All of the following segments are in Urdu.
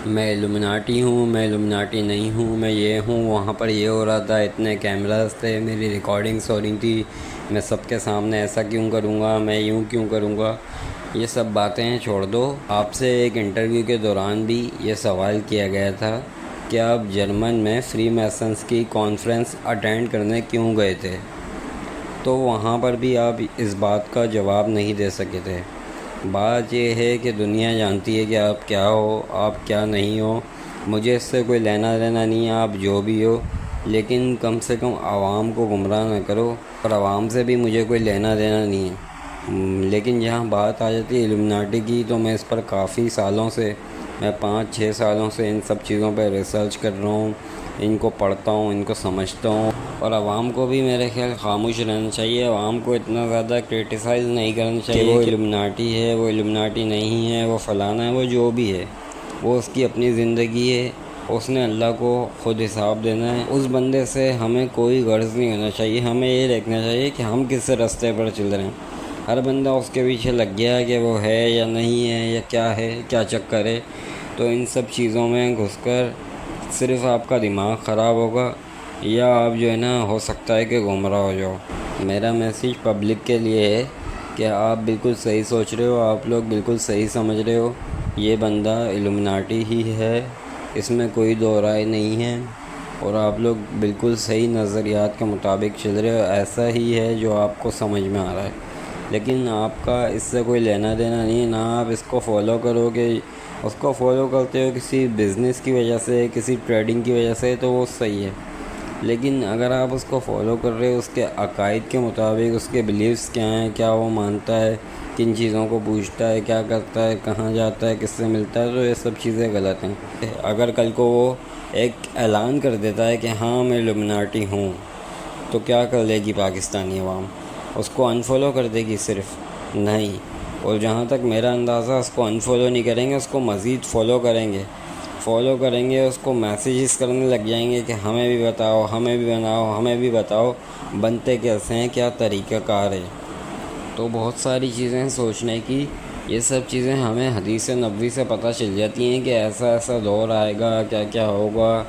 میں الومناٹی ہوں، میں الومناٹی نہیں ہوں، میں یہ ہوں، وہاں پر یہ ہو رہا تھا، اتنے کیمراز تھے، میری ریکارڈنگس ہو رہی تھی، میں سب کے سامنے ایسا کیوں کروں گا، میں یوں کیوں کروں گا۔ یہ سب باتیں چھوڑ دو۔ آپ سے ایک انٹرویو کے دوران بھی یہ سوال کیا گیا تھا کہ آپ جرمن میں فری میسنز کی کانفرنس اٹینڈ کرنے کیوں گئے تھے، تو وہاں پر بھی آپ اس بات کا جواب نہیں دے سکے تھے۔ بات یہ ہے کہ دنیا جانتی ہے کہ آپ کیا ہو، آپ کیا نہیں ہو، مجھے اس سے کوئی لینا دینا نہیں ہے، آپ جو بھی ہو، لیکن کم سے کم عوام کو گمراہ نہ کرو، اور عوام سے بھی مجھے کوئی لینا دینا نہیں ہے۔ لیکن جہاں بات آ جاتی ہے الومناٹی کی، تو میں اس پر کافی سالوں سے، میں 5-6 سالوں سے ان سب چیزوں پہ ریسرچ کر رہا ہوں، ان کو پڑھتا ہوں، ان کو سمجھتا ہوں، اور عوام کو بھی میرے خیال خاموش رہنا چاہیے۔ عوام کو اتنا زیادہ کرٹیسائز نہیں کرنا چاہیے کہ وہ الومناٹی ہے، وہ الومناٹی نہیں ہے، وہ فلانا ہے، وہ جو بھی ہے، وہ اس کی اپنی زندگی ہے، اس نے اللہ کو خود حساب دینا ہے۔ اس بندے سے ہمیں کوئی غرض نہیں ہونا چاہیے، ہمیں یہ دیکھنا چاہیے کہ ہم کس راستے پر چل رہے ہیں۔ ہر بندہ اس کے پیچھے لگ گیا ہے کہ وہ ہے یا نہیں ہے، یا کیا ہے، کیا چکر ہے، تو ان سب چیزوں میں گھس کر صرف آپ کا دماغ خراب ہوگا، یا آپ جو ہے نا، ہو سکتا ہے کہ گمراہ ہو جاؤ۔ میرا میسیج پبلک کے لیے ہے کہ آپ بالکل صحیح سوچ رہے ہو، آپ لوگ بالکل صحیح سمجھ رہے ہو، یہ بندہ الومناٹی ہی ہے، اس میں کوئی دو رائے نہیں ہے، اور آپ لوگ بالکل صحیح نظریات کے مطابق چل رہے ہو، ایسا ہی ہے جو آپ کو سمجھ میں آ رہا ہے، لیکن آپ کا اس سے کوئی لینا دینا نہیں ہے۔ نہ آپ اس کو فالو کرو، کہ اس کو فالو کرتے ہو کسی بزنس کی وجہ سے، کسی ٹریڈنگ کی وجہ سے، تو وہ صحیح ہے، لیکن اگر آپ اس کو فالو کر رہے ہو اس کے عقائد کے مطابق، اس کے بلیفس کیا ہیں، کیا وہ مانتا ہے، کن چیزوں کو پوچھتا ہے، کیا کرتا ہے، کہاں جاتا ہے، کس سے ملتا ہے، تو یہ سب چیزیں غلط ہیں۔ اگر کل کو وہ ایک اعلان کر دیتا ہے کہ ہاں میں الومناٹی ہوں، تو کیا کر لے گی پاکستانی عوام؟ اس کو انفالو کر دے گی صرف؟ نہیں۔ اور جہاں تک میرا اندازہ، اس کو انفالو نہیں کریں گے، اس کو مزید فالو کریں گے، اس کو میسیجز کرنے لگ جائیں گے کہ ہمیں بھی بتاؤ، ہمیں بھی بناؤ، ہمیں بھی بتاؤ بنتے کیسے ہیں، کیا طریقہ کار ہے۔ تو بہت ساری چیزیں ہیں سوچنے کی، یہ سب چیزیں ہمیں حدیث نبوی سے پتہ چل جاتی ہیں کہ ایسا ایسا دور آئے گا، کیا کیا ہوگا،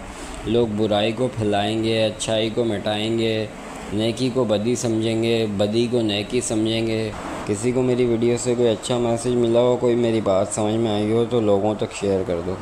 لوگ برائی کو پھیلائیں گے، اچھائی کو مٹائیں گے، نیکی کو بدی سمجھیں گے، بدی کو نیکی سمجھیں گے۔ کسی کو میری ویڈیو سے کوئی اچھا میسیج ملا ہو، کوئی میری بات سمجھ میں آئی ہو، تو لوگوں تک شیئر کر دو۔